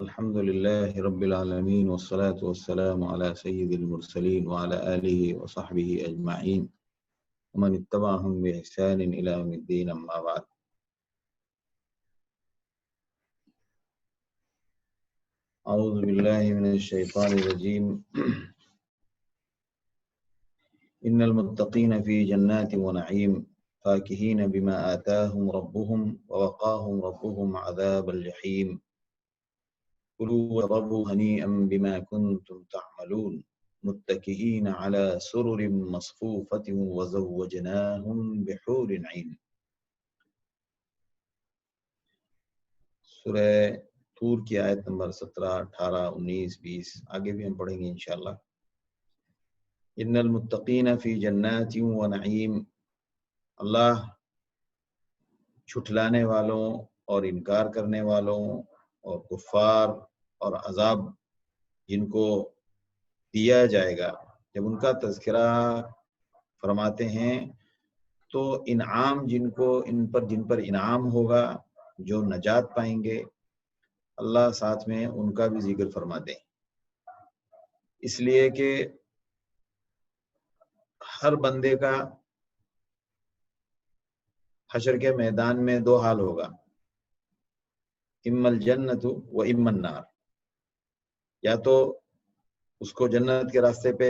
الحمد لله رب العالمين والصلاة والسلام على سيد المرسلين وعلى آله وصحبه أجمعين ومن اتبعهم بإحسان إلى يوم الدين أما بعد. أعوذ بالله من الشيطان الرجيم. إن المتقين في جنات ونعيم فاكهين بما آتاهم ربهم ووقاهم ربهم عذاب الجحيم. كلوا واشربوا هنيئا بما كنتم تعملون متكئين على سرر مصفوفة وزوجناهم بحور عين. سورہ طور کی آیت نمبر 17، 18، 19، 20 آگے بھی ہم پڑھیں گے انشاءاللہ. ان المتقین فی جنات و نعیم، اللہ چھٹلانے والوں اور انکار کرنے والوں اور کفار اور عذاب جن کو دیا جائے گا، جب ان کا تذکرہ فرماتے ہیں تو انعام جن پر انعام ہوگا، جو نجات پائیں گے، اللہ ساتھ میں ان کا بھی ذکر فرما دیں. اس لیے کہ ہر بندے کا حشر کے میدان میں دو حال ہوگا، اما الجنت و اما النار. یا تو اس کو جنت کے راستے پہ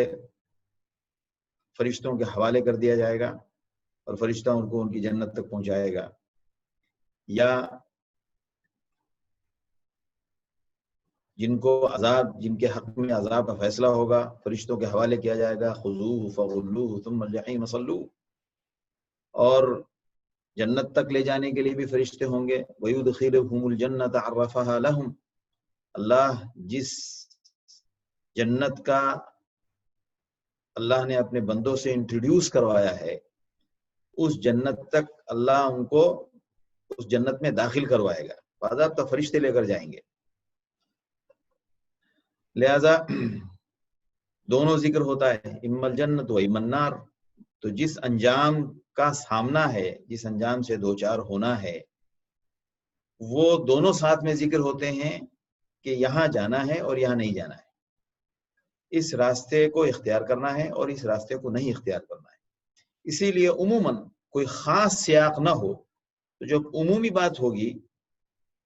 فرشتوں کے حوالے کر دیا جائے گا اور فرشتہ ان کو ان کی جنت تک پہنچائے گا، یا جن کو عذاب، جن کے حق میں عذاب کا فیصلہ ہوگا، فرشتوں کے حوالے کیا جائے گا، خذوہ فغلوہ ثم الجحیم صلوہ. اور جنت تک لے جانے کے لیے بھی فرشتے ہوں گے. وَيُدْخِلُهُمُ الْجَنَّةَ عَرَّفَهَا لَهُمْ، اللہ جس جنت کا اللہ نے اپنے بندوں سے انٹروڈیوس کروایا ہے، اس جنت تک اللہ ان کو اس جنت میں داخل کروائے گا. باضابطہ فرشتے لے کر جائیں گے. لہذا دونوں ذکر ہوتا ہے، اما الجنت و اما النار. تو جس انجام کا سامنا ہے، جس انجام سے دوچار ہونا ہے، وہ دونوں ساتھ میں ذکر ہوتے ہیں کہ یہاں جانا ہے اور یہاں نہیں جانا ہے، اس راستے کو اختیار کرنا ہے اور اس راستے کو نہیں اختیار کرنا ہے. اسی لیے عموماً کوئی خاص سیاق نہ ہو تو جب عمومی بات ہوگی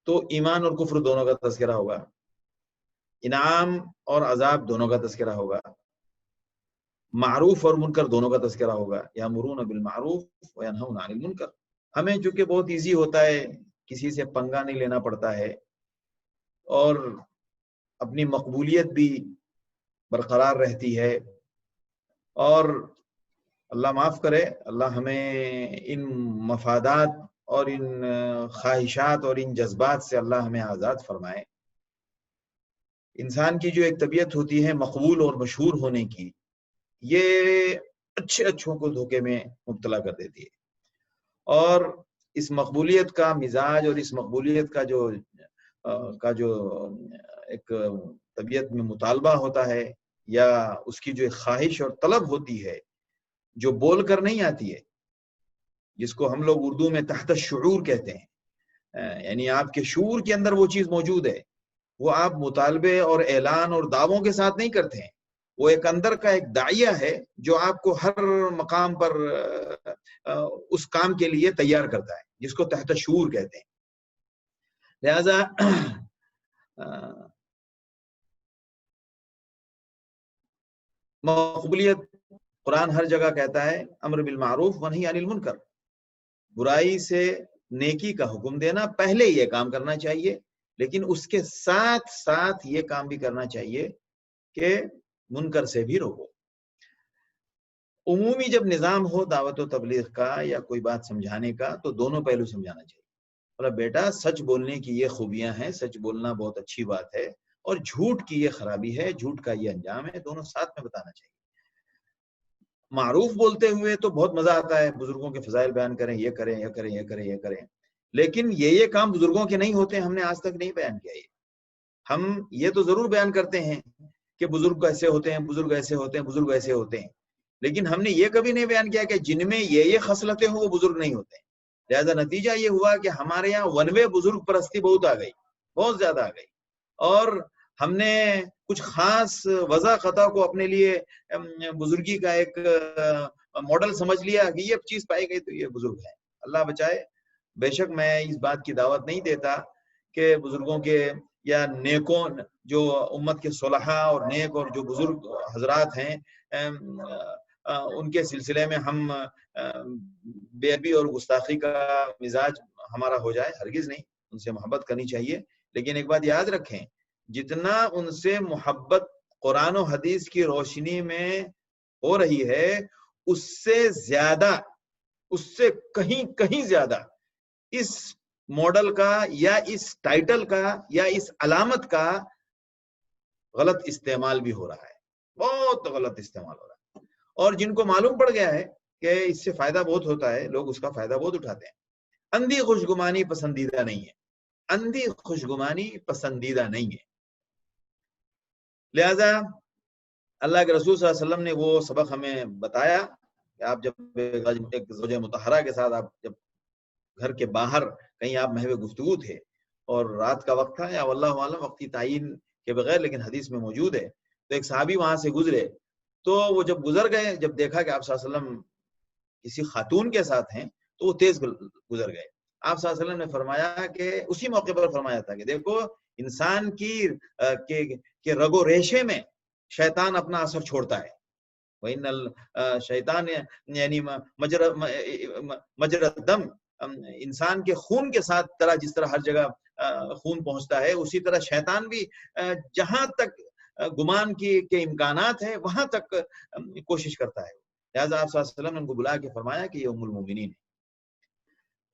تو ایمان اور کفر دونوں کا تذکرہ ہوگا، انعام اور عذاب دونوں کا تذکرہ ہوگا، معروف اور منکر دونوں کا تذکرہ ہوگا. یامرون بالمعروف وینہون عن المنکر. ہمیں چونکہ بہت ایزی ہوتا ہے، کسی سے پنگا نہیں لینا پڑتا ہے اور اپنی مقبولیت بھی برقرار رہتی ہے، اور اللہ معاف کرے، اللہ ہمیں ان مفادات اور ان خواہشات اور ان جذبات سے اللہ ہمیں آزاد فرمائے. انسان کی جو ایک طبیعت ہوتی ہے مقبول اور مشہور ہونے کی، یہ اچھوں کو دھوکے میں مبتلا کر دیتی ہے. اور اس مقبولیت کا مزاج اور اس مقبولیت کا جو ایک طبیعت میں مطالبہ ہوتا ہے، یا اس کی جو ایک خواہش اور طلب ہوتی ہے جو بول کر نہیں آتی ہے، جس کو ہم لوگ اردو میں تحت الشعور کہتے ہیں، یعنی آپ کے شعور کے اندر وہ چیز موجود ہے، وہ آپ مطالبے اور اعلان اور دعووں کے ساتھ نہیں کرتے ہیں. وہ ایک اندر کا ایک داعیہ ہے جو آپ کو ہر مقام پر اس کام کے لیے تیار کرتا ہے، جس کو تحت شعور کہتے ہیں. لہذا مقبولیت، قرآن ہر جگہ کہتا ہے امر بالمعروف ونہی عن المنکر، برائی سے نیکی کا حکم دینا، پہلے یہ کام کرنا چاہیے، لیکن اس کے ساتھ ساتھ یہ کام بھی کرنا چاہیے کہ منکر سے بھی روکو. عمومی جب نظام ہو دعوت و تبلیغ کا یا کوئی بات سمجھانے کا، تو دونوں پہلو سمجھانا چاہیے. بولا بیٹا سچ بولنے کی یہ خوبیاں ہیں، سچ بولنا بہت اچھی بات ہے، اور جھوٹ کی یہ خرابی ہے، جھوٹ کا یہ انجام ہے، دونوں ساتھ میں بتانا چاہیے. معروف بولتے ہوئے تو بہت مزہ آتا ہے، بزرگوں کے فضائل بیان کریں، یہ کریں یہ کریں یہ کریں یہ کریں، لیکن یہ کام بزرگوں کے نہیں ہوتے، ہم نے آج تک نہیں بیان کیا. ہم یہ تو ضرور بیان کرتے ہیں کہ بزرگ ایسے ہوتے ہیں، بزرگ ایسے ہوتے ہیں، بزرگ ایسے ہوتے ہیں، لیکن ہم نے یہ کبھی نہیں بیان کیا کہ جن میں یہ خصلتیں ہوں وہ بزرگ نہیں ہوتے ہیں. لہذا نتیجہ یہ ہوا کہ ہمارے یہاں ون وے بزرگ پرستی بہت آ گئی، بہت زیادہ آ گئی، اور ہم نے کچھ خاص وضع خطا کو اپنے لیے بزرگی کا ایک ماڈل سمجھ لیا کہ یہ چیز پائی گئی تو یہ بزرگ ہے. اللہ بچائے. بے شک میں اس بات کی دعوت نہیں دیتا کہ بزرگوں کے یا نیکوں جو امت کے صلحاء اور نیک اور جو بزرگ حضرات ہیں ان کے سلسلے میں ہم بے ادبی اور گستاخی کا مزاج ہمارا ہو جائے. ہرگز نہیں. ان سے محبت کرنی چاہیے. لیکن ایک بات یاد رکھیں, جتنا ان سے محبت قرآن و حدیث کی روشنی میں ہو رہی ہے, اس سے زیادہ, اس سے کہیں زیادہ اس ماڈل کا یا اس ٹائٹل کا یا اس علامت کا غلط استعمال بھی ہو رہا ہے. بہت غلط استعمال ہو رہا ہے. اور جن کو معلوم پڑ گیا ہے کہ اس سے فائدہ بہت ہوتا ہے, لوگ اس کا فائدہ بہت اٹھاتے ہیں. اندھی خوشگمانی پسندیدہ نہیں ہے. اندھی خوشگمانی پسندیدہ نہیں ہے. لہذا اللہ کے رسول صلی اللہ علیہ وسلم نے وہ سبق ہمیں بتایا کہ آپ جب ایک زوجہ مطہرہ کے ساتھ, آپ جب گھر کے باہر کہیں آپ محو گفتگو تھے اور رات کا وقت تھا یا واللہ عالم وقتی تعین کے بغیر, لیکن حدیث میں موجود ہے, تو ایک صحابی وہاں سے گزرے. تو وہ جب گزر گئے, جب دیکھا کہ آپ صلی اللہ علیہ وسلم کسی خاتون کے ساتھ ہیں, تو وہ تیز گزر گئے. آپ صلی اللہ علیہ وسلم نے فرمایا کہ اسی موقع پر فرمایا تھا کہ دیکھو انسان کی رگ و ریشے میں شیطان اپنا اثر چھوڑتا ہے. وَإِنَّ الشیطان یعنی مجرى الدم, انسان کے خون کے ساتھ طرح جس طرح ہر جگہ خون پہنچتا ہے, اسی طرح شیطان بھی جہاں تک گمان کے امکانات ہیں وہاں تک کوشش کرتا ہے. لہٰذا آپ صلی اللہ علیہ وسلم نے ان کو بلا کے فرمایا کہ یہ ام المومنین ہے.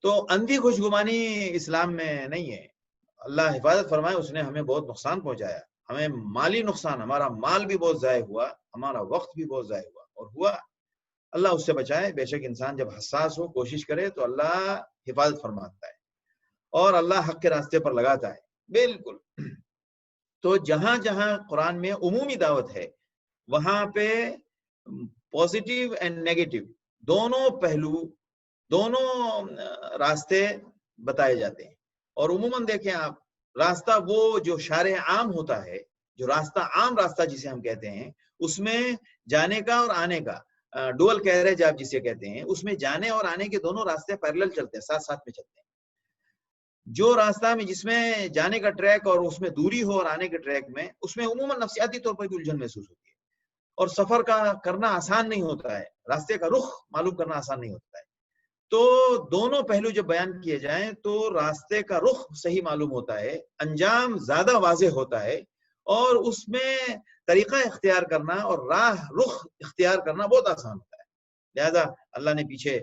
تو اندھی خوشگمانی اسلام میں نہیں ہے. اللہ حفاظت فرمائے, اس نے ہمیں بہت نقصان پہنچایا. ہمیں مالی نقصان, ہمارا مال بھی بہت ضائع ہوا, ہمارا وقت بھی بہت ضائع ہوا اور ہوا. اللہ اس سے بچائے. بے شک انسان جب حساس ہو, کوشش کرے تو اللہ حفاظت فرماتا ہے اور اللہ حق کے راستے پر لگاتا ہے. بالکل. تو جہاں جہاں قرآن میں عمومی دعوت ہے, وہاں پہ پازیٹیو اینڈ نیگیٹو دونوں پہلو, دونوں راستے بتائے جاتے ہیں. اور عموماً دیکھیں آپ, راستہ وہ جو شارع عام ہوتا ہے, جو راستہ عام راستہ جسے ہم کہتے ہیں, اس میں جانے کا اور آنے کا ڈوئل کیریج آپ جسے کہتے ہیں, اس میں جانے اور آنے کے دونوں راستے پیرلل چلتے ہیں, ساتھ ساتھ میں چلتے ہیں. جو راستہ میں جس میں جانے کا ٹریک اور اس میں دوری ہو اور آنے کے ٹریک میں, اس میں عموماً نفسیاتی طور پر بھی الجھن محسوس ہوتی ہے اور سفر کا کرنا آسان نہیں ہوتا ہے, راستے کا رخ معلوم کرنا آسان نہیں ہوتا ہے. تو دونوں پہلو جب بیان کیے جائیں تو راستے کا رخ صحیح معلوم ہوتا ہے, انجام زیادہ واضح ہوتا ہے, اور اس میں طریقہ اختیار کرنا اور راہ رخ اختیار کرنا بہت آسان ہوتا ہے. لہذا اللہ نے پیچھے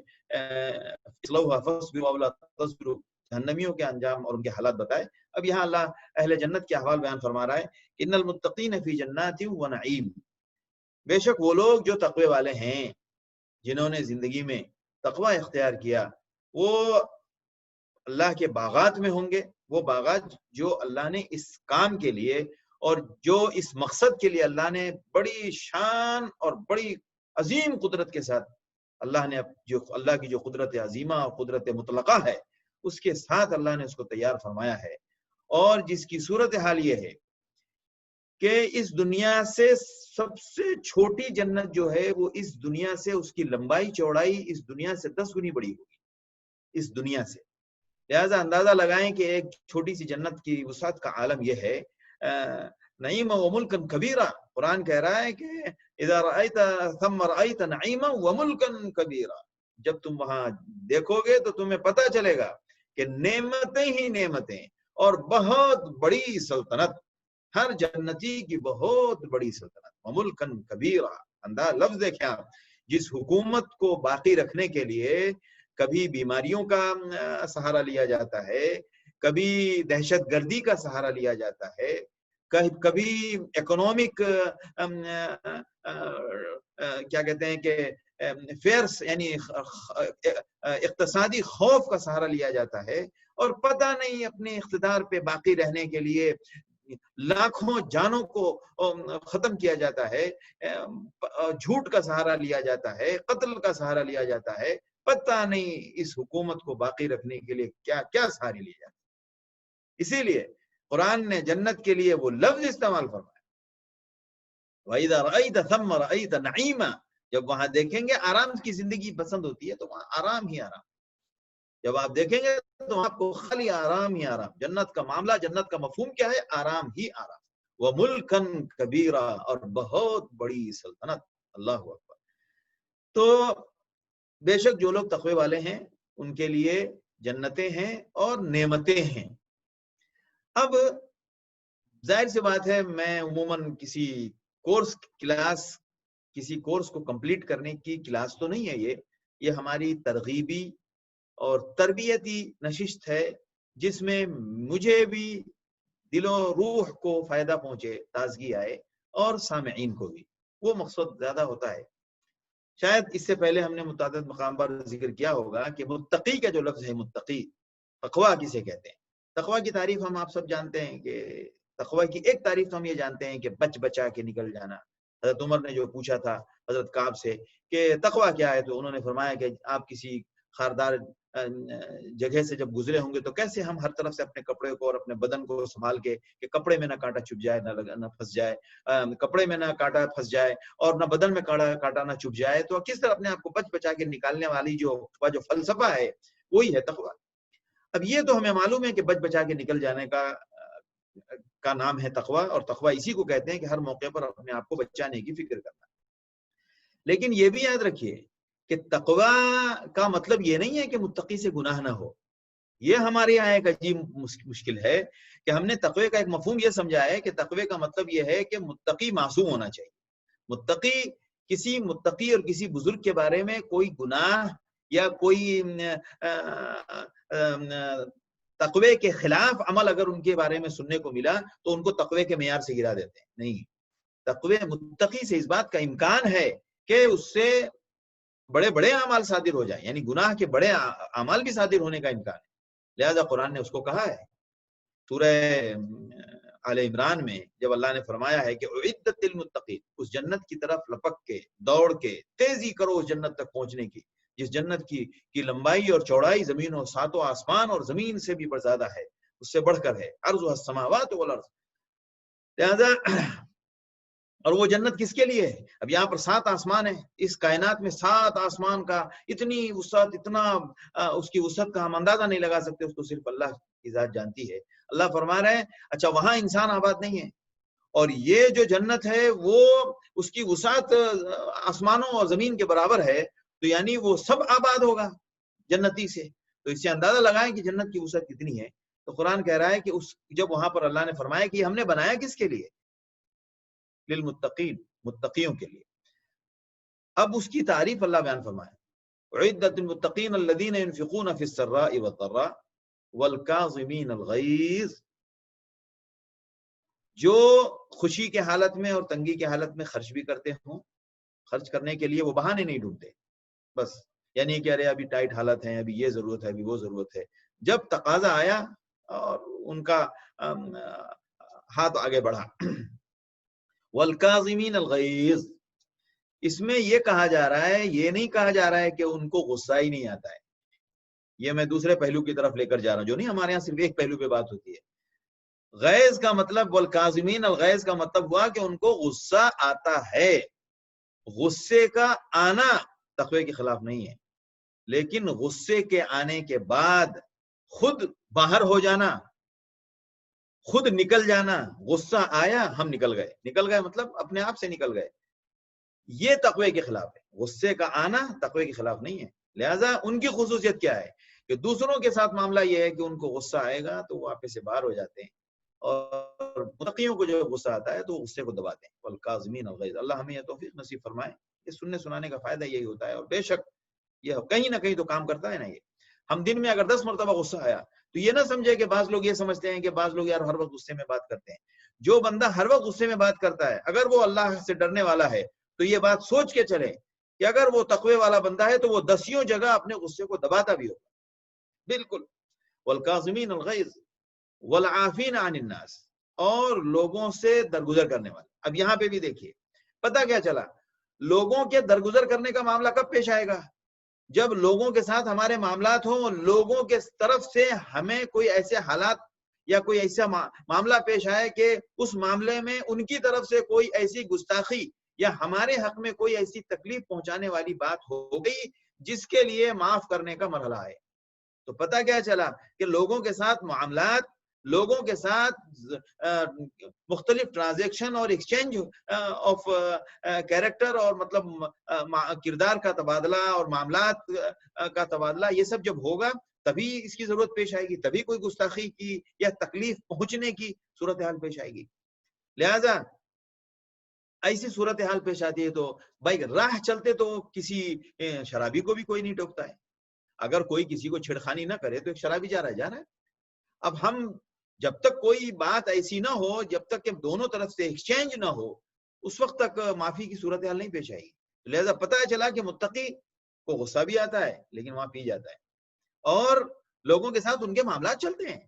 جہنمیوں کے انجام اور ان کے حالات بتائے. اب یہاں اللہ اہل جنت کے احوال بیان فرما رہا ہے. ان المتقین فی جنات و نعیم, بے شک وہ لوگ جو تقوی والے ہیں, جنہوں نے زندگی میں تقوی اختیار کیا, وہ اللہ کے باغات میں ہوں گے. وہ باغات جو اللہ نے اس کام کے لیے اور جو اس مقصد کے لیے اللہ نے بڑی شان اور بڑی عظیم قدرت کے ساتھ, اللہ نے جو اللہ کی جو قدرت عظیمہ اور قدرت مطلقہ ہے, اس کے ساتھ اللہ نے اس کو تیار فرمایا ہے. اور جس کی صورتحال یہ ہے کہ اس دنیا سے سب سے چھوٹی جنت جو ہے, وہ اس دنیا سے اس کی لمبائی چوڑائی اس دنیا سے 10 گنی بڑی ہوگی اس دنیا سے. لہذا اندازہ لگائیں کہ ایک چھوٹی سی جنت کی وسعت کا عالم یہ ہے. نعیم و ملکا کبیرہ, قرآن کہہ رہا ہے کہ اذا رأیت ثم رأیت نعیما و ملکا کبیرہ, جب تم وہاں دیکھو گے تو تمہیں پتہ چلے گا کہ نعمتیں ہی نعمتیں اور بہت بڑی سلطنت, ہر جنتی کی بہت بڑی سلطنت. وملکا کبیرہ, انداز لفظ دیکھیں آپ, جس حکومت کو باقی رکھنے کے لیے کبھی بیماریوں کا سہارا لیا جاتا ہے, کبھی دہشت گردی کا سہارا لیا جاتا ہے, کبھی اکنامک کیا کہتے ہیں کہ فیئرس یعنی اقتصادی خوف کا سہارا لیا جاتا ہے, اور پتہ نہیں اپنے اقتدار پہ باقی رہنے کے لیے لاکھوں جانوں کو ختم کیا جاتا ہے, جھوٹ کا سہارا لیا جاتا ہے, قتل کا سہارا لیا جاتا ہے. پتہ نہیں اس حکومت کو باقی رکھنے کے لیے کیا کیا سہارے لیے جاتے ہیں. اسی لیے قرآن نے جنت کے لیے وہ لفظ استعمال فرمایا، وَإِذَا رَأَيْتَ ثَمَّ رَأَيْتَ نَعِيمًا، جب وہاں دیکھیں گے آرام کی زندگی پسند ہوتی ہے تو وہاں آرام ہی آرام، جب آپ دیکھیں گے تو آپ کو خالی آرام ہی آرام. جنت کا معاملہ، جنت کا مفہوم کیا ہے؟ آرام ہی آرام. وَمُلْكًا كَبِيرًا، اور بہت بڑی سلطنت. اللہ اکبر. تو بے شک جو لوگ تقوی والے ہیں ان کے لیے جنتیں ہیں اور نعمتیں ہیں. اب ظاہر سی بات ہے، میں عموماً کسی کورس کو کمپلیٹ کرنے کی کلاس تو نہیں ہے، یہ ہماری ترغیبی اور تربیتی نشست ہے، جس میں مجھے بھی دل و روح کو فائدہ پہنچے، تازگی آئے، اور سامعین کو بھی. وہ مقصد زیادہ ہوتا ہے. شاید اس سے پہلے ہم نے متعدد مقام پر ذکر کیا ہوگا کہ متقی کا جو لفظ ہے، متقی، تقویٰ کسے کہتے ہیں. تقویٰ کی تعریف ہم آپ سب جانتے ہیں کہ تقویٰ کی ایک تعریف تو ہم یہ جانتے ہیں کہ بچا کے نکل جانا. حضرت عمر نے جو پوچھا تھا حضرت کعب سے کہ تقویٰ کیا ہے، تو انہوں نے فرمایا کہ آپ کسی خاردار جگہ سے جب گزرے ہوں گے تو کیسے ہم ہر طرف سے اپنے کپڑے کو اور اپنے بدن کو سنبھال کے کہ کپڑے میں نہ کانٹا چھپ جائے، نہ پھنس جائے، کپڑے میں نہ کانٹا پھنس جائے اور نہ بدن میں کانٹا نہ چھپ جائے، تو کس طرح اپنے آپ کو بچا کے نکالنے والی جو فلسفہ ہے وہی ہے تقویٰ. اب یہ تو ہمیں معلوم ہے کہ بچا کے نکل جانے کا نام ہے تقویٰ، اور تقویٰ اسی کو کہتے ہیں کہ ہر موقع پر اپنے آپ کو بچانے کی فکر کرنا. لیکن یہ بھی یاد رکھیے کہ تقویٰ کا مطلب یہ نہیں ہے کہ متقی سے گناہ نہ ہو. یہ ہمارے یہاں ایک عجیب مشکل ہے کہ ہم نے تقوی کا ایک مفہوم یہ سمجھا ہے کہ تقوی کا مطلب یہ ہے کہ متقی معصوم ہونا چاہیے. کسی متقی اور کسی بزرگ کے بارے میں کوئی گناہ یا کوئی تقوی کے خلاف عمل اگر ان کے بارے میں سننے کو ملا تو ان کو تقوی کے معیار سے گرا دیتے ہیں. نہیں، تقوی متقی سے اس بات کا امکان ہے کہ اس سے بڑے بڑے اعمال صادر ہو جائیں، یعنی گناہ کے بڑے اعمال بھی صادر ہونے کا امکان ہے. لہذا قرآن نے اس کو کہا ہے سورہ آل عمران میں، جب اللہ نے فرمایا ہے کہ اعدت للمتقین، اس جنت کی طرف لپک کے دوڑ کے تیزی کرو اس جنت تک پہنچنے کی جس جنت کی لمبائی اور چوڑائی زمین اور ساتوں آسمان اور زمین سے بھی زیادہ ہے، اس سے بڑھ کر ہے. عرضها السماوات والارض. لہذا اور وہ جنت کس کے لیے ہے؟ اب یہاں پر 7 آسمان ہیں، اس کائنات میں 7 آسمان کا اتنی وسعت، اتنا اس کی وسعت کا ہم اندازہ نہیں لگا سکتے، اس کو صرف اللہ کی ذات جانتی ہے. اللہ فرما رہے ہیں اچھا وہاں انسان آباد نہیں ہے، اور یہ جو جنت ہے وہ اس کی وسعت آسمانوں اور زمین کے برابر ہے، تو یعنی وہ سب آباد ہوگا جنتی سے. تو اس سے اندازہ لگائیں کہ جنت کی وسعت کتنی ہے. تو قرآن کہہ رہا ہے کہ جب وہاں پر اللہ نے فرمایا کہ ہم نے بنایا کس کے لیے؟ للمتقین، متقیوں کے لیے. اب اس کی تعریف اللہ بیان فرمائے، اعدت للمتقین الذین ينفقون فی السراء والضراء والکاظمین الغیظ. جو خوشی کے حالت میں اور تنگی کے حالت میں خرچ بھی کرتے ہوں، خرچ کرنے کے لیے وہ بہانے نہیں ڈھونڈتے، بس یعنی کہ ارے ابھی ٹائٹ حالت ہے، ابھی یہ ضرورت ہے، ابھی وہ ضرورت ہے. جب تقاضا آیا اور ان کا ہاتھ آگے بڑھا. والکاظمین الغیظ، اس میں یہ کہا جا رہا ہے، یہ نہیں کہا جا رہا ہے کہ ان کو غصہ ہی نہیں آتا ہے. یہ میں دوسرے پہلو کی طرف لے کر جا رہا ہوں، جو نہیں ہمارے یہاں صرف ایک پہلو پہ بات ہوتی ہے. غیظ کا مطلب، والکاظمین الغیظ کا مطلب ہوا کہ ان کو غصہ آتا ہے. غصے کا آنا تقوی کے خلاف نہیں ہے، لیکن غصے کے آنے کے بعد خود باہر ہو جانا، خود نکل جانا. غصہ آیا ہم نکل گئے مطلب اپنے آپ سے نکل گئے، یہ تقوی کے خلاف ہے. غصے کا آنا تقوی کے خلاف نہیں ہے. لہذا ان کی خصوصیت کیا ہے کہ دوسروں کے ساتھ معاملہ یہ ہے کہ ان کو غصہ آئے گا تو وہ آپ سے باہر ہو جاتے ہیں، اور متقیوں کو جو غصہ آتا ہے تو غصے کو دباتے ہیں. والکاظمین الغیظ. اللہ ہمیں یہ توفیق نصیب فرمائے. یہ سننے سنانے کا فائدہ یہی ہوتا ہے، اور بے شک یہ کہیں نہ کہیں تو کام کرتا ہے نا. یہ ہم دن میں اگر 10 مرتبہ غصہ آیا تو یہ نہ سمجھے کہ بعض لوگ یہ سمجھتے ہیں کہ بعض لوگ یار ہر وقت غصے میں بات کرتے ہیں. جو بندہ ہر وقت غصے میں بات کرتا ہے، اگر وہ اللہ سے ڈرنے والا ہے تو یہ بات سوچ کے چلے کہ اگر وہ تقوی والا بندہ ہے تو وہ 10 جگہ اپنے غصے کو دباتا بھی ہوگا. بالکل. والکاظمین الغیظ والعافین عن الناس، اور لوگوں سے درگزر کرنے والے. اب یہاں پہ بھی دیکھیے پتہ کیا چلا، لوگوں کے درگزر کرنے کا معاملہ کب پیش آئے گا؟ جب لوگوں کے ساتھ ہمارے معاملات ہوں، لوگوں کے طرف سے ہمیں کوئی ایسے حالات یا کوئی ایسا معاملہ پیش آئے کہ اس معاملے میں ان کی طرف سے کوئی ایسی گستاخی یا ہمارے حق میں کوئی ایسی تکلیف پہنچانے والی بات ہو گئی جس کے لیے معاف کرنے کا مرحلہ ہے، تو پتہ کیا چلا کہ لوگوں کے ساتھ معاملات، لوگوں کے ساتھ مختلف ٹرانزیکشن اور ایکسچینج آف کیریکٹر اور مطلب کردار کا تبادلہ اور معاملات کا تبادلہ، یہ سب جب ہوگا تبھی اس کی ضرورت پیش آئے گی، تبھی کوئی گستاخی کی یا تکلیف پہنچنے کی صورتحال پیش آئے گی۔ لہذا ایسی صورتحال پیش آتی ہے تو بھائی راہ چلتے تو کسی شرابی کو بھی کوئی نہیں ٹوکتا ہے، اگر کوئی کسی کو چھڑخانی نہ کرے تو ایک شرابی جا رہا ہے۔ اب ہم جب تک کوئی بات ایسی نہ ہو، جب تک کہ دونوں طرف سے ایکسچینج نہ ہو، اس وقت تک معافی کی صورتحال نہیں پیش آئے گی۔ لہذا پتہ چلا کہ متقی کو غصہ بھی آتا ہے لیکن وہاں پی جاتا ہے، اور لوگوں کے ساتھ ان کے معاملات چلتے ہیں،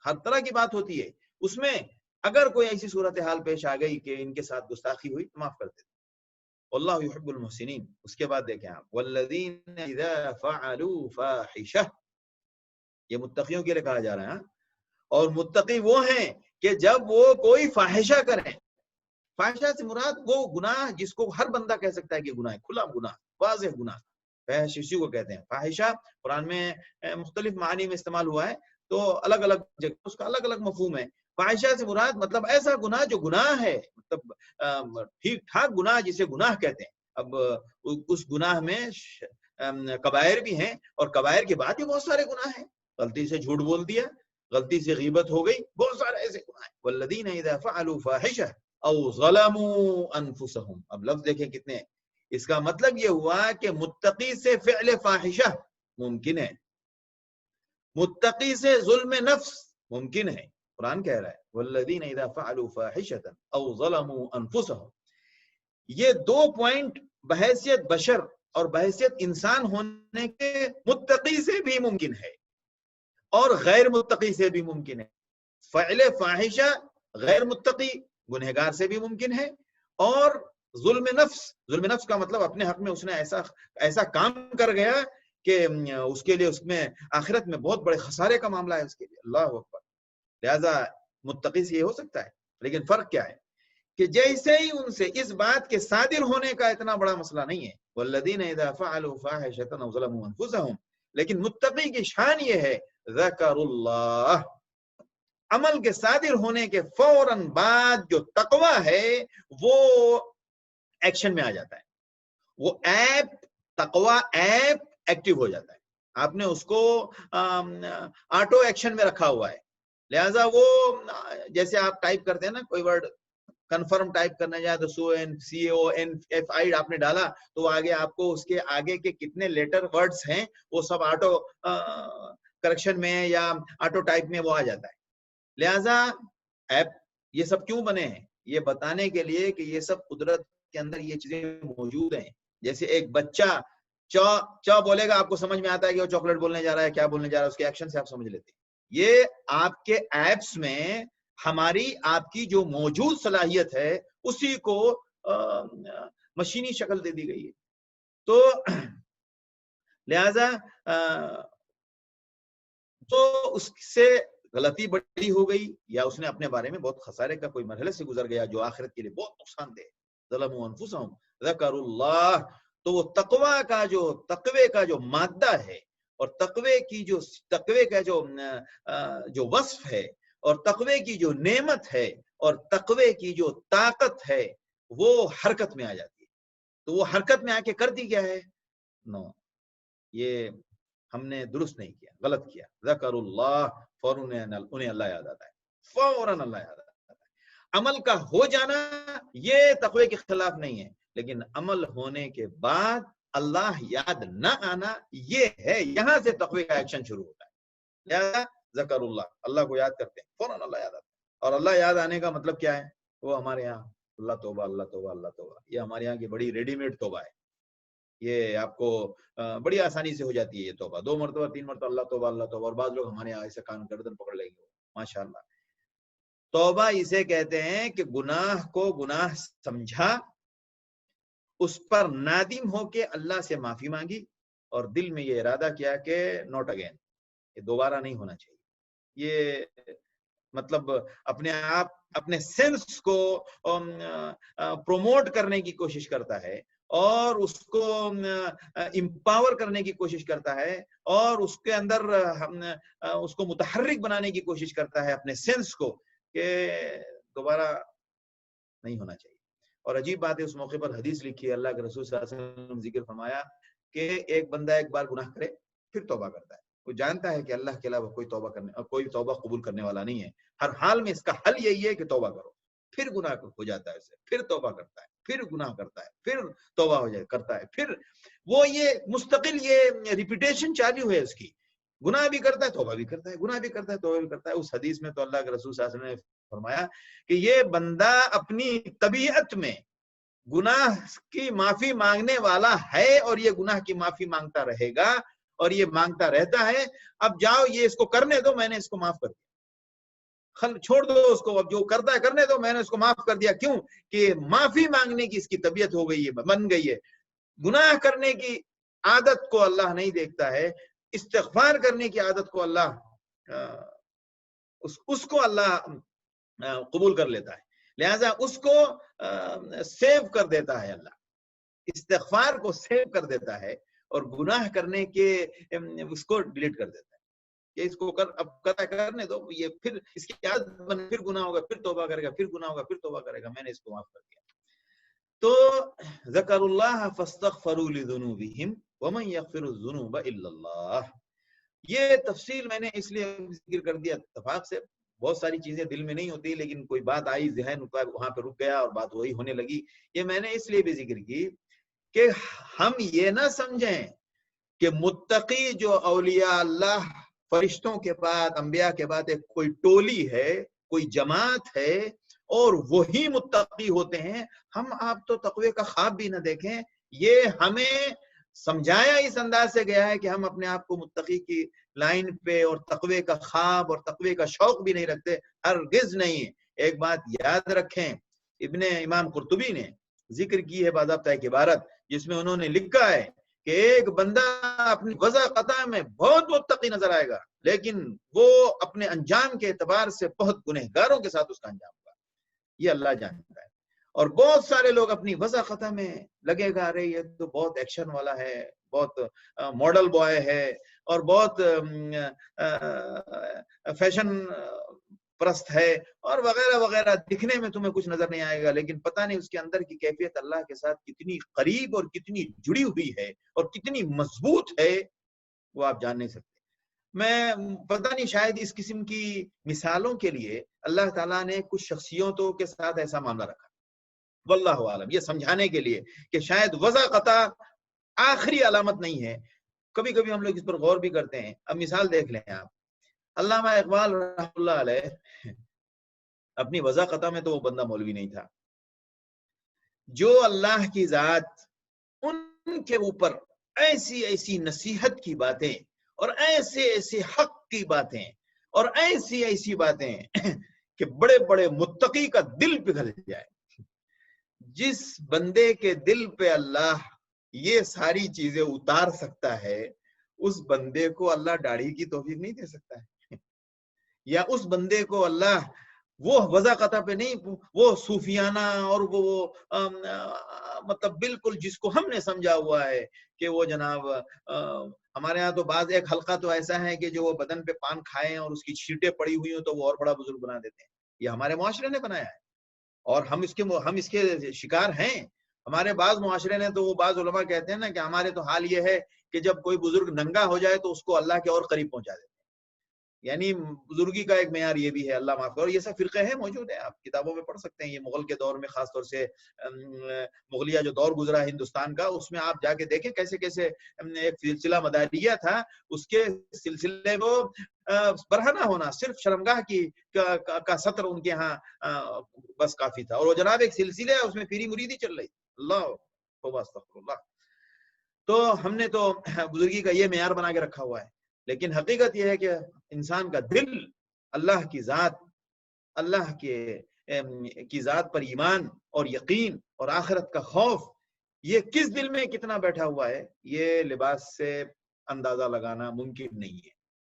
ہر طرح کی بات ہوتی ہے، اس میں اگر کوئی ایسی صورتحال پیش آ گئی کہ ان کے ساتھ گستاخی ہوئی تو معاف کر دیتے۔ واللہ یحب المحسنین۔ اس کے بعد دیکھیں آپ، والذین اذا فعلوا فاحشہ، یہ متقیوں کے لیے کہا جا رہا ہے، اور متقی وہ ہیں کہ جب وہ کوئی فاحشہ کریں، فاحشہ سے مراد وہ گناہ جس کو ہر بندہ کہہ سکتا ہے کہ گناہ ہے، کھلا گناہ، واضح گناہ، فاحش اسی کو کہتے ہیں۔ فاحشہ قرآن میں مختلف معنی میں استعمال ہوا ہے، تو الگ الگ جگہ اس کا الگ الگ مفہوم ہے۔ فاحشہ سے مراد مطلب ایسا گناہ جو گناہ ہے، مطلب ٹھیک ٹھاک گناہ جسے گناہ کہتے ہیں۔ اب اس گناہ میں کبائر بھی ہیں، اور کبائر کے بعد بھی بہت سارے گناہ ہیں، غلطی سے جھوٹ بول دیا، غلطی سے غیبت ہو گئی، بہت سارے ایسے گناہ ہیں۔ والذین اذا فعلوا فاحشہ او ظلموا انفسهم، اب لفظ دیکھیں کتنے ہیں۔ اس کا مطلب یہ ہوا کہ متقی سے فعل فاحشہ ممکن ہے، متقی سے ظلم نفس ممکن ہے۔ قرآن کہہ رہا ہے والذین اذا فعلوا فاحشة او ظلموا انفسهم، یہ دو پوائنٹ بحیثیت بشر اور بحیثیت انسان ہونے کے متقی سے بھی ممکن ہے اور غیر متقی سے بھی ممکن ہے۔ فعل فاحشہ غیر متقی گنہگار سے بھی ممکن ہے، اور ظلم نفس کا مطلب اپنے حق میں اس نے ایسا کام کر گیا کہ اس کے لیے اس میں آخرت میں بہت بڑے خسارے کا معاملہ ہے اس کے لیے۔ اللہ اکبر۔ لہذا متقی سے یہ ہو سکتا ہے، لیکن فرق کیا ہے کہ جیسے ہی ان سے اس بات کے صادر ہونے کا اتنا بڑا مسئلہ نہیں ہے، والذین اذا فعلوا فاحشة او ظلموا انفسهم، لیکن متقی کی شان یہ ہے ذکر اللہ، عمل کے صادر ہونے کے فوراً بعد جو تقوی ہے وہ ایکشن میں آ جاتا ہے، وہ ایپ تقوی ایپ ایکٹیو ہو جاتا ہے، آپ نے اس کو آٹو ایکشن میں رکھا ہوا ہے۔ لہٰذا وہ جیسے آپ ٹائپ کرتے ہیں نا کوئی ورڈ، کنفرم ٹائپ کرنا جائے تو CONFI آپ نے ڈالا تو آگے آپ کو اس کے آگے کے کتنے لیٹر ورڈز ہیں وہ سب آٹو کریکشن میں یا آٹو ٹائپ میں وہ آ جاتا ہے۔ لہذا ایپ یہ سب کیوں بنے ہیں؟ یہ بتانے کے لیے کہ یہ سب قدرت کے اندر یہ چیزیں موجود ہیں۔ جیسے ایک بچہ چا بولے گا، آپ کو سمجھ میں آتا ہے کہ وہ چاکلیٹ بولنے جا رہا ہے، کیا بولنے جا رہا ہے، اس کے ایکشن سے آپ سمجھ لیتے ہیں۔ یہ آپ کے ایپس میں ہماری آپ کی جو موجود صلاحیت ہے اسی کو مشینی شکل دے دی گئی ہے۔ تو لہذا تو اس سے غلطی بڑی ہو گئی یا اس نے اپنے بارے میں بہت خسارے کا کوئی مرحلے سے گزر گیا جو آخرت کے لیے بہت نقصان دہ۔ ظلموا انفسهم ذکروا اللہ، تو وہ تقوی کا جو مادہ ہے اور تقوی کا جو وصف ہے اور تقوی کی جو نعمت ہے اور تقوی کی جو طاقت ہے وہ حرکت میں آ جاتی ہے۔ تو وہ حرکت میں آ کے کرتی کیا ہے؟ یہ ہم نے درست نہیں کیا، غلط کیا۔ ذکر اللہ، فوراً انہیں اللہ یاد آتا ہے، فوراً اللہ یاد آتا ہے۔ عمل کا ہو جانا یہ تقوی کے خلاف نہیں ہے، لیکن عمل ہونے کے بعد اللہ یاد نہ آنا یہ ہے، یہاں سے تقوی کا ایکشن شروع ہوتا ہے۔ لہذا ذکر اللہ کو یاد کرتے ہیں، فوراً اللہ یاد آتا ہے۔ اور اللہ یاد آنے کا مطلب کیا ہے؟ وہ ہمارے یہاں اللہ توبہ اللہ توبہ اللہ توبہ، یہ ہمارے یہاں کی بڑی ریڈی میڈ توبہ ہے۔ یہ آپ کو بڑی آسانی سے ہو جاتی ہے یہ توبہ، 2 مرتبہ 3 مرتبہ اللہ توبہ، اور بعض لوگ ہمارے یہاں ایسے کان گردن پکڑ لیں گے، ماشاءاللہ۔ توبہ اسے کہتے ہیں کہ گناہ کو گناہ سمجھا، اس پر نادم ہو کے اللہ سے معافی مانگی اور دل میں یہ ارادہ کیا کہ نوٹ اگین، یہ دوبارہ نہیں ہونا چاہیے۔ یہ مطلب اپنے آپ اپنے سینس کو پروموٹ کرنے کی کوشش کرتا ہے اور اس کو امپاور کرنے کی کوشش کرتا ہے اور اس کے اندر اس کو متحرک بنانے کی کوشش کرتا ہے اپنے سینس کو کہ دوبارہ نہیں ہونا چاہیے. اور عجیب بات ہے اس موقع پر حدیث لکھی ہے, اللہ کے رسول صلی اللہ علیہ وسلم نے ذکر فرمایا کہ ایک بندہ ایک بار گناہ کرے پھر توبہ کرتا ہے, وہ جانتا ہے کہ اللہ کے علاوہ کوئی توبہ قبول کرنے والا نہیں ہے, ہر حال میں اس کا حل یہی ہے کہ توبہ کرو, پھر گناہ ہو جاتا ہے اسے, پھر توبہ کرتا ہے, پھر گناہ کرتا ہے, پھر توبہ ہو جائے کرتا ہے, پھر وہ یہ مستقل یہ ریپیٹیشن چالو ہے اس کی, گناہ بھی کرتا ہے توبہ بھی کرتا ہے, گناہ بھی کرتا ہے توبہ بھی کرتا ہے. اس حدیث میں تو اللہ کے رسول صلی اللہ علیہ وسلم نے فرمایا کہ یہ بندہ اپنی طبیعت میں گناہ کی معافی مانگنے والا ہے اور یہ گناہ کی معافی مانگتا رہے گا اور یہ مانگتا رہتا ہے. اب جاؤ یہ اس کو کرنے دو, میں نے اس کو معاف کر دیا, چھوڑ دو اس کو, اب جو کرتا ہے کرنے دو, میں نے اس کو معاف کر دیا. کیوں کہ معافی مانگنے کی اس کی طبیعت ہو گئی ہے, بن گئی ہے. گناہ کرنے کی عادت کو اللہ نہیں دیکھتا ہے, استغفار کرنے کی عادت کو اللہ اس کو اللہ قبول کر لیتا ہے, لہذا اس کو سیو کر دیتا ہے, اللہ استغفار کو سیو کر دیتا ہے اور گناہ کرنے کے اس کو ڈیلیٹ کر دیتا ہے کہ اس کو اب کرنے دو, یہ پھر اس کی عادت بن, پھر گناہ ہوگا پھر توبہ کرے گا, پھر گناہ ہوگا پھر توبہ کرے گا, میں نے اس کو معاف کر دیا. تو ذکر اللہ فاستغفروا لذنوبہم ومن یغفر الذنوب الا اللہ, یہ تفصیل میں نے اس لیے ذکر کر دیا اتفاق سے, بہت ساری چیزیں دل میں نہیں ہوتی لیکن کوئی بات آئی ذہن وہاں پہ رک گیا اور بات وہی ہونے لگی. یہ میں نے اس لیے بھی ذکر کی کہ ہم یہ نہ سمجھیں کہ متقی جو اولیاء اللہ فرشتوں کے بعد انبیاء کے بعد ایک کوئی ٹولی ہے, کوئی جماعت ہے اور وہی متقی ہوتے ہیں. ہم آپ تو تقوی کا خواب بھی نہ دیکھیں. یہ ہمیں سمجھایا اس انداز سے گیا ہے کہ ہم اپنے آپ کو متقی کی لائن پہ اور تقوی کا خواب اور تقوی کا شوق بھی نہیں رکھتے, ہرگز نہیں. ایک بات یاد رکھیں, امام قرطبی نے ذکر کی ہے باضابطہ ایک عبارت جس میں انہوں نے لکھا ہے کہ ایک بندہ اپنی وضع قطع میں بہت متقی نظر آئے گا لیکن وہ اپنے انجام کے اعتبار سے بہت گنہگاروں کے ساتھ اس کا انجام ہوگا, یہ اللہ جانتا ہے. اور بہت سارے لوگ اپنی وضع قطع میں لگے گا, رہے یہ تو بہت ایکشن والا ہے, بہت ماڈل بوائے ہے اور بہت فیشن پرست ہے اور وغیرہ وغیرہ, دکھنے میں تمہیں کچھ نظر نہیں آئے گا لیکن پتہ نہیں اس کے اندر کی کیفیت اللہ کے ساتھ کتنی قریب اور کتنی جڑی ہوئی ہے اور کتنی مضبوط ہے, وہ آپ جان نہیں سکتے. میں پتہ نہیں شاید اس قسم کی مثالوں کے لیے اللہ تعالیٰ نے کچھ شخصیتوں کے ساتھ ایسا معاملہ رکھا, واللہ عالم, یہ سمجھانے کے لیے کہ شاید وضع قطع آخری علامت نہیں ہے. کبھی کبھی ہم لوگ اس پر غور بھی کرتے ہیں. اب مثال دیکھ لیں آپ, علامہ اقبال رحمۃ اللہ علیہ اپنی وضع قطع میں تو وہ بندہ مولوی نہیں تھا. جو اللہ کی ذات ان کے اوپر ایسی ایسی نصیحت کی باتیں اور ایسے ایسے حق کی باتیں اور ایسی ایسی باتیں کہ بڑے بڑے متقی کا دل پگھل جائے. جس بندے کے دل پہ اللہ یہ ساری چیزیں اتار سکتا ہے اس بندے کو اللہ داڑھی کی توفیق نہیں دے سکتا ہے, یا اس بندے کو اللہ وہ وضع قطع پہ نہیں, وہ صوفیانہ اور وہ مطلب بالکل جس کو ہم نے سمجھا ہوا ہے کہ وہ جناب ہمارے ہاں تو بعض ایک حلقہ تو ایسا ہے کہ جو وہ بدن پہ پان کھائیں اور اس کی چھیٹیں پڑی ہوئی ہوں تو وہ اور بڑا بزرگ بنا دیتے ہیں. یہ ہمارے معاشرے نے بنایا ہے اور ہم اس کے شکار ہیں. ہمارے بعض معاشرے نے تو وہ بعض علماء کہتے ہیں نا کہ ہمارے تو حال یہ ہے کہ جب کوئی بزرگ ننگا ہو جائے تو اس کو اللہ کے اور قریب پہنچا دیتے ہیں. یعنی بزرگی کا ایک معیار یہ بھی ہے, اللہ معاف کرے, اور یہ سب فرقے ہیں موجود ہیں, آپ کتابوں میں پڑھ سکتے ہیں. یہ مغل کے دور میں خاص طور سے مغلیہ جو دور گزرا ہندوستان کا, اس میں آپ جا کے دیکھیں کیسے کیسے ایک سلسلہ مداریہ تھا, اس کے سلسلے کو برہنہ ہونا صرف شرمگاہ کا سطر ان کے ہاں بس کافی تھا, اور وہ جناب ایک سلسلہ ہے اس میں پیری مریدی چل رہی. اللہ توبہ استغفر اللہ. تو ہم نے تو بزرگی کا یہ معیار بنا کے رکھا ہوا ہے, لیکن حقیقت یہ ہے کہ انسان کا دل اللہ کی ذات پر ایمان اور یقین اور آخرت کا خوف یہ کس دل میں کتنا بیٹھا ہوا ہے, یہ لباس سے اندازہ لگانا ممکن نہیں ہے.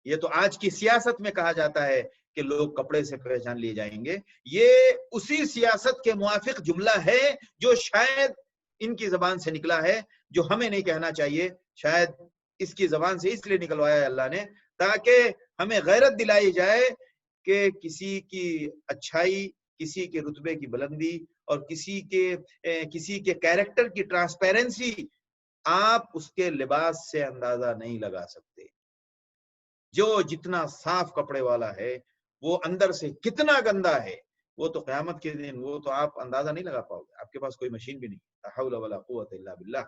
یہ تو آج کی سیاست میں کہا جاتا ہے کہ لوگ کپڑے سے پہچان لیے جائیں گے، یہ اسی سیاست کے موافق جملہ ہے جو شاید ان کی زبان سے نکلا ہے، جو ہمیں نہیں کہنا چاہیے. شاید اس کی زبان سے اس لیے نکلوایا ہے اللہ نے تاکہ ہمیں غیرت دلائی جائے کہ کسی کی اچھائی، کسی کے رتبے کی بلندی اور کسی کے کیریکٹر کی ٹرانسپیرنسی آپ اس کے لباس سے اندازہ نہیں لگا سکتے. جو جتنا صاف کپڑے والا ہے وہ اندر سے کتنا گندا ہے، وہ تو قیامت کے دن وہ تو آپ اندازہ نہیں لگا پاؤ گے، آپ کے پاس کوئی مشین بھی نہیں. لا حول ولا قوت الا باللہ.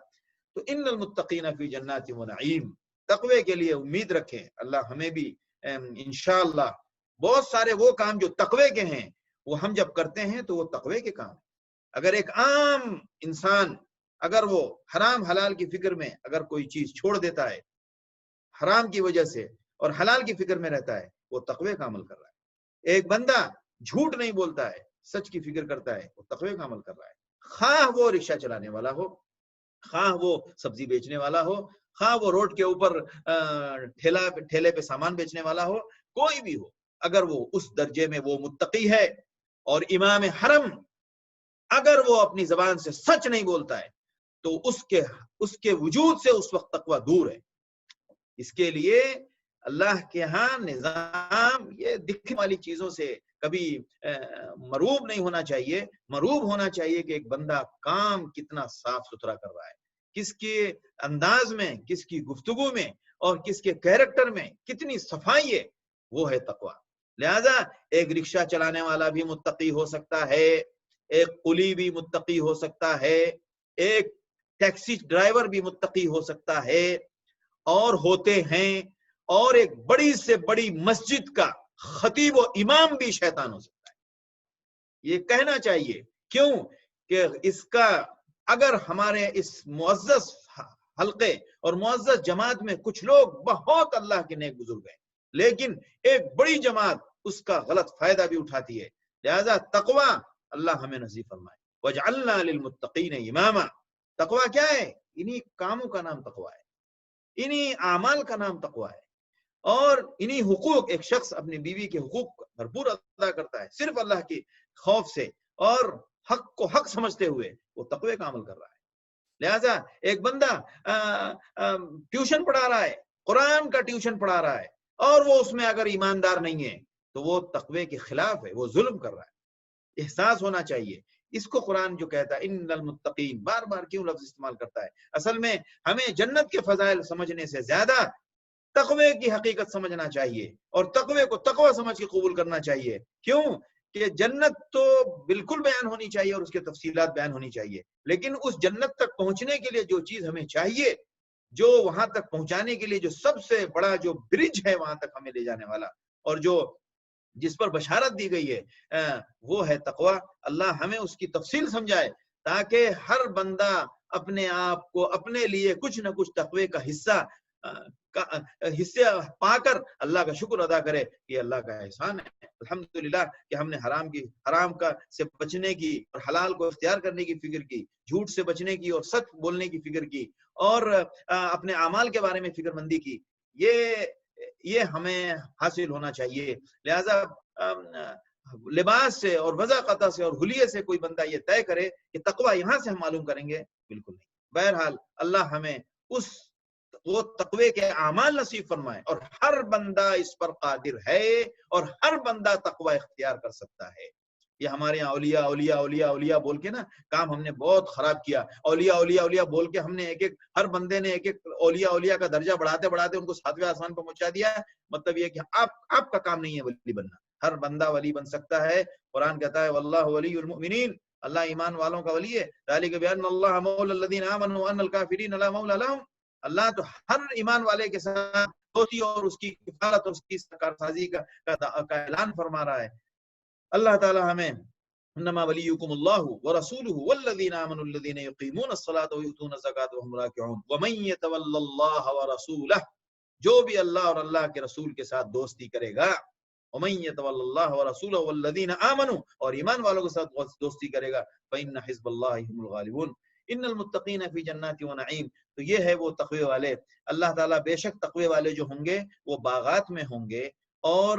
تو ان المتقین فی جنات و نعیم، تقوی کے لیے امید رکھیں. اللہ ہمیں بھی انشاءاللہ بہت سارے وہ کام جو تقوی کے ہیں وہ ہم جب کرتے ہیں تو وہ تقوی کے کام. اگر ایک عام انسان اگر وہ حرام حلال کی فکر میں اگر کوئی چیز چھوڑ دیتا ہے حرام کی وجہ سے اور حلال کی فکر میں رہتا ہے، وہ تقوی کا عمل کر رہا ہے. ایک بندہ جھوٹ نہیں بولتا ہے، سچ کی فکر کرتا ہے، وہ تقوی کا عمل کر رہا ہے. خواہ وہ رکشہ چلانے والا ہو، خواہ وہ سبزی بیچنے والا ہو، خواہ وہ روڈ کے اوپر ٹھیلے پہ سامان بیچنے والا ہو، کوئی بھی ہو، اگر وہ اس درجے میں وہ متقی ہے اور امام حرم اگر وہ اپنی زبان سے سچ نہیں بولتا ہے تو اس کے وجود سے اس وقت تقوی دور ہے. اس کے لیے اللہ کے ہاں نظام یہ دکھنے والی چیزوں سے کبھی مروب نہیں ہونا چاہیے. مروب ہونا چاہیے کہ ایک بندہ کام کتنا صاف ستھرا کر رہا ہے، کس کے انداز میں، کس کی گفتگو میں اور کس کے کیریکٹر میں کتنی صفائی ہے، وہ ہے تقوی. لہذا ایک رکشہ چلانے والا بھی متقی ہو سکتا ہے، ایک قلی بھی متقی ہو سکتا ہے، ایک ٹیکسی ڈرائیور بھی متقی ہو سکتا ہے اور ہوتے ہیں، اور ایک بڑی سے بڑی مسجد کا خطیب و امام بھی شیطان ہو سکتا ہے. یہ کہنا چاہیے. کیوں کہ اس کا اگر ہمارے اس معزز حلقے اور معزز جماعت میں کچھ لوگ بہت اللہ کے نیک بزرگ ہیں، لیکن ایک بڑی جماعت اس کا غلط فائدہ بھی اٹھاتی ہے. لہذا تقوی اللہ ہمیں نصیب فرمائے. وَجْعَلْنَا لِلْمُتَّقِينَ إِمَامًا. تقوی کیا ہے؟ انہی کاموں کا نام تقوی ہے، انہی اعمال کا نام تقوی ہے. اور انہی حقوق، ایک شخص اپنی بیوی کے حقوق بھرپور ادا کرتا ہے صرف اللہ کی خوف سے اور حق کو حق سمجھتے ہوئے، وہ تقوی کا عمل کر رہا ہے. لہذا ایک بندہ ٹیوشن پڑھا رہا ہے، قرآن کا ٹیوشن پڑھا رہا ہے اور وہ اس میں اگر ایماندار نہیں ہے تو وہ تقوی کے خلاف ہے، وہ ظلم کر رہا ہے. احساس ہونا چاہیے. اس کو قرآن جو کہتا ہے ان المتقین، بار بار کیوں لفظ استعمال کرتا ہے؟ اصل میں ہمیں جنت کے فضائل سمجھنے سے زیادہ تقوی کی حقیقت سمجھنا چاہیے اور تقوی کو تقوی سمجھ کے قبول کرنا چاہیے. کیوں کہ جنت تو بالکل بیان ہونی چاہیے اور اس کے تفصیلات بیان ہونی چاہیے، لیکن اس جنت تک پہنچنے کے لیے جو چیز ہمیں چاہیے، جو وہاں تک پہنچانے کے لیے جو سب سے بڑا جو برج ہے وہاں تک ہمیں لے جانے والا اور جو جس پر بشارت دی گئی ہے، وہ ہے تقوی. اللہ ہمیں اس کی تفصیل سمجھائے تاکہ ہر بندہ اپنے آپ کو اپنے لیے کچھ نہ کچھ تقوی کا حصے پا کر اللہ کا شکر ادا کرے کہ اللہ کا احسان ہے الحمدللہ کہ ہم نے حرام سے بچنے کی اور حلال کو اختیار کرنے کی فکر کی، جھوٹ سے بچنے کی اور سچ بولنے کی فکر کی اور اپنے اعمال کے بارے میں فکر مندی کی. یہ ہمیں حاصل ہونا چاہیے. لہذا لباس سے اور وضاقتہ سے اور حلیے سے کوئی بندہ یہ طے کرے کہ تقوی یہاں سے ہم معلوم کریں گے، بالکل نہیں. بہرحال اللہ ہمیں وہ تقوی کے اعمال نصیب فرمائے اور ہر بندہ اس پر قادر ہے اور ہر بندہ تقوی اختیار کر سکتا ہے. یہ ہمارے یہاں اولیاء اولیاء اولیاء اولیاء بول کے نا کام ہم نے بہت خراب کیا. اولیاء اولیاء اولیاء بول کے ہم نے ہر بندے نے ایک اولیاء اولیاء کا درجہ بڑھاتے بڑھاتے ان کو 7ویں آسمان پر پہنچا دیا. مطلب یہ کہ آپ کا کام نہیں ہے ولی بننا، ہر بندہ ولی بن سکتا ہے. قرآن کہتا ہے واللہ ولی المؤمنین، اللہ ایمان والوں کا ولی ہے. ذالک بان اللہ مولی الذین آمنوا وان الکافرین لا مولی لهم. اللہ تو ہر ایمان والے کے ساتھ دوستی اور اس کی کفالت اور اس کی کارسازی کا اعلان فرما رہا ہے. اللہ تعالی ہمیں انما ولیکم اللہ ورسولہ والذین آمنوا الذین یقیمون الصلاۃ ویؤتون الزکاۃ وهم راکعون ومن یتول اللہ ورسولہ، جو بھی اللہ اور اللہ کے رسول کے ساتھ دوستی کرے گا، ومن یتول اللہ ورسولہ والذین آمنوا، اور ایمان والوں کے ساتھ دوستی کرے گا، فإن حزب اللہ هم الغالبون. ان المتقین فی جنات و نعیم. تو یہ ہے وہ تقوی والے. اللہ تعالیٰ بے شک تقوی والے جو ہوں گے وہ باغات میں ہوں گے اور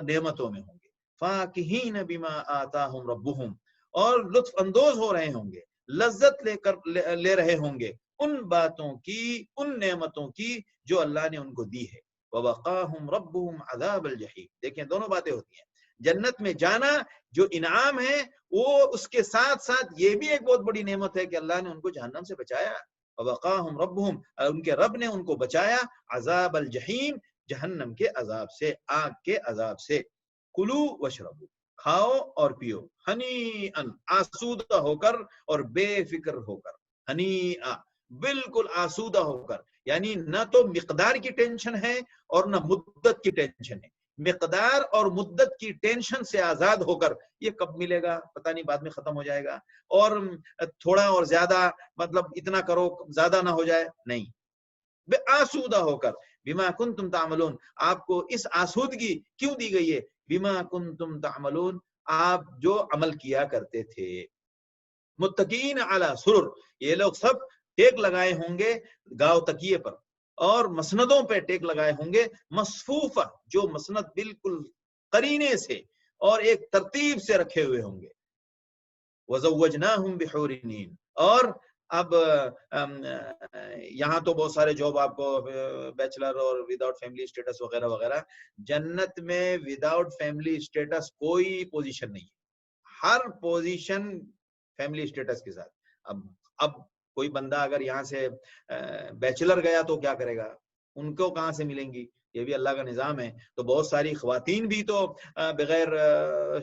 نعمتوں میں ہوں گے. فاکہین بما آتاہم ربہم، اور لطف اندوز ہو رہے ہوں گے، لذت لے رہے ہوں گے ان باتوں کی، ان نعمتوں کی جو اللہ نے ان کو دی ہے. وَوَقَاهُمْ رَبُّهُمْ عَذَابَ الْجَحِيمِ. دیکھیں دونوں باتیں ہوتی ہیں. جنت میں جانا جو انعام ہے، وہ اس کے ساتھ ساتھ یہ بھی ایک بہت بڑی نعمت ہے کہ اللہ نے ان کو جہنم سے بچایا. وَوَقَاهُمْ رَبُّهُمْ، ان کے رب نے ان کو بچایا عذاب الجحیم، جہنم کے عذاب سے، آگ کے عذاب سے. کلو وشربو، کھاؤ اور پیو، ہنی ان، آسودہ ہو کر اور بے فکر ہو کر. ہنی بالکل آسودہ ہو کر، یعنی نہ تو مقدار کی ٹینشن ہے اور نہ مدت کی ٹینشن ہے. مقدار اور مدت کی ٹینشن سے آزاد ہو کر، یہ کب ملے گا پتہ نہیں، بعد میں ختم ہو جائے گا، اور تھوڑا اور زیادہ، مطلب اتنا کرو زیادہ نہ ہو جائے، نہیں، بے آسودہ ہو کر. بما کنتم تعملون، آپ کو اس آسودگی کیوں دی گئی ہے؟ بما کنتم تعملون، آپ جو عمل کیا کرتے تھے. متقین علی سرر، یہ لوگ سب ٹیک لگائے ہوں گے گاؤ تکیے پر، اور مسندوں پہ ٹیک لگائے ہوں گے، مصفوفہ، جو مسند بالکل قرینے سے اور ایک ترتیب سے رکھے ہوئے ہوں گے. وزوجناہم بحور عین. اور اب یہاں تو بہت سارے جاب آپ کو بیچلر اور وداؤٹ فیملی اسٹیٹس وغیرہ وغیرہ. جنت میں وداؤٹ فیملی اسٹیٹس کوئی پوزیشن نہیں ہے، ہر پوزیشن فیملی اسٹیٹس کے ساتھ. اب کوئی بندہ اگر یہاں سے بیچلر گیا تو کیا کرے گا؟ ان کو کہاں سے ملیں گی؟ یہ بھی اللہ کا نظام ہے. تو بہت ساری خواتین بھی تو بغیر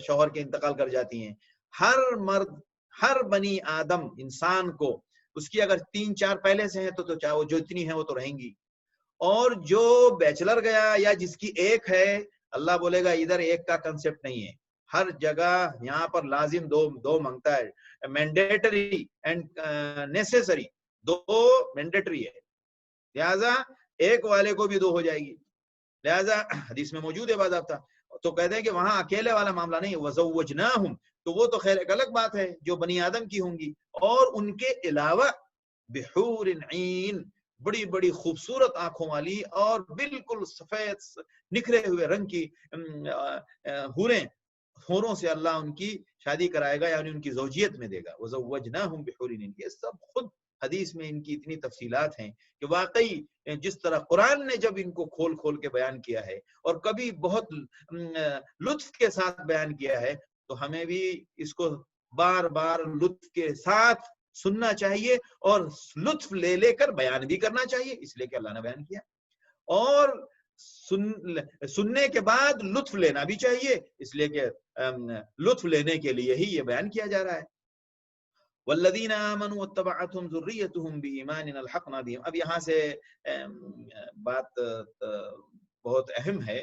شوہر کے انتقال کر جاتی ہیں. ہر مرد، ہر بنی آدم انسان کو، اس کی اگر 3-4 پہلے سے ہیں تو چاہے وہ جو اتنی ہیں وہ تو رہیں گی. اور جو بیچلر گیا یا جس کی ایک ہے، اللہ بولے گا ادھر ایک کا کنسپٹ نہیں ہے، ہر جگہ یہاں پر لازم دو مانگتا ہے. مینڈیٹری اینڈ نیسیسری، دو مینڈیٹری ہے، لہذا ایک والے کو بھی 2 ہو جائے گی. لہذا حدیث میں موجود ہے باضابطہ. تو کہتے ہیں کہ وہاں اکیلے والا معاملہ نہیں. وزوجناہم، تو وہ تو خیر ایک الگ بات ہے جو بنی آدم کی ہوں گی، اور ان کے علاوہ بحور عین، بڑی بڑی خوبصورت آنکھوں والی اور بالکل سفید نکھرے ہوئے رنگ کی حوروں سے اللہ ان کی شادی کرائے گا، یعنی ان کی زوجیت میں دے گا. وزوجناہم بحور عین. یہ سب خود حدیث میں ان کی اتنی تفصیلات ہیں کہ واقعی جس طرح قرآن نے جب ان کو کھول کھول کے بیان کیا ہے، اور کبھی بہت لطف کے ساتھ بیان کیا ہے، تو ہمیں بھی اس کو بار بار لطف کے ساتھ سننا چاہیے اور لطف لے لے کر بیان بھی کرنا چاہیے، اس لیے کہ اللہ نے بیان کیا. اور سننے کے بعد لطف لینا بھی چاہیے، اس لیے کہ لطف لینے کے لیے ہی یہ بیان کیا جا رہا ہے. والذین آمنوا واتبعتهم ذریتهم بایمان الحقنا بهم. اب یہاں سے بات بہت اہم ہے،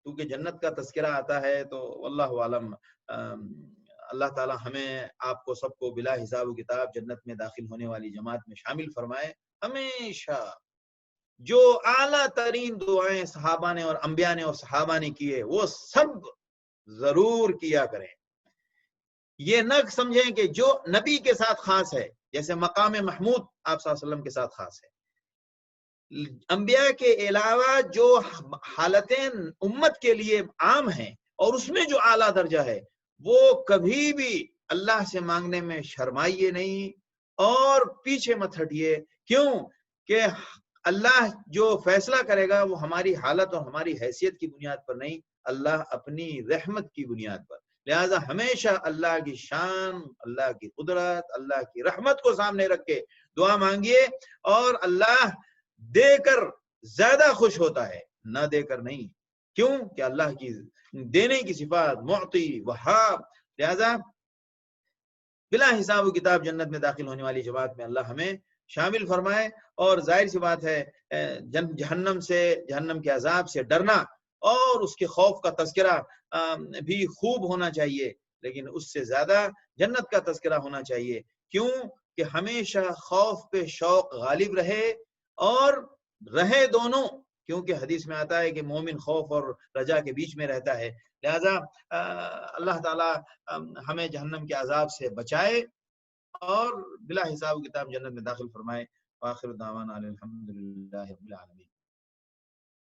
کیونکہ جنت کا تذکرہ آتا ہے تو واللہ عالم اللہ تعالی ہمیں آپ کو سب کو بلا حساب و کتاب جنت میں داخل ہونے والی جماعت میں شامل فرمائے. ہمیشہ جو اعلیٰ ترین دعائیں صحابہ نے اور انبیاء نے اور صحابہ نے کیے، وہ سب ضرور کیا کریں. یہ نہ سمجھیں کہ جو نبی کے ساتھ خاص ہے، جیسے مقام محمود آپ صلی اللہ علیہ وسلم کے ساتھ خاص ہے، انبیاء کے علاوہ جو حالتیں امت کے لیے عام ہیں اور اس میں جو اعلیٰ درجہ ہے، وہ کبھی بھی اللہ سے مانگنے میں شرمائیے نہیں اور پیچھے مت ہٹیے. کیوں کہ اللہ جو فیصلہ کرے گا وہ ہماری حالت اور ہماری حیثیت کی بنیاد پر نہیں، اللہ اپنی رحمت کی بنیاد پر. لہذا ہمیشہ اللہ کی شان، اللہ کی قدرت، اللہ کی رحمت کو سامنے رکھ کے دعا مانگیے، اور اللہ دے کر زیادہ خوش ہوتا ہے، نہ دے کر نہیں. کیوں کہ اللہ کی دینے کی صفات معطی وہاب. لہذا بلا حساب و کتاب جنت میں داخل ہونے والی جماعت میں اللہ ہمیں شامل فرمائے. اور ظاہر سی بات ہے جہنم سے، جہنم کے عذاب سے ڈرنا اور اس کے خوف کا تذکرہ بھی خوب ہونا چاہیے، لیکن اس سے زیادہ جنت کا تذکرہ ہونا چاہیے. کیوں کہ ہمیشہ خوف پہ شوق غالب رہے، اور رہے دونوں، کیونکہ حدیث میں آتا ہے کہ مومن خوف اور رجا کے بیچ میں رہتا ہے. لہذا اللہ تعالی ہمیں جہنم کے عذاب سے بچائے اور بلا حساب و کتاب جنت میں داخل فرمائے. وآخر دعوانا الحمدللہ رب العالمین.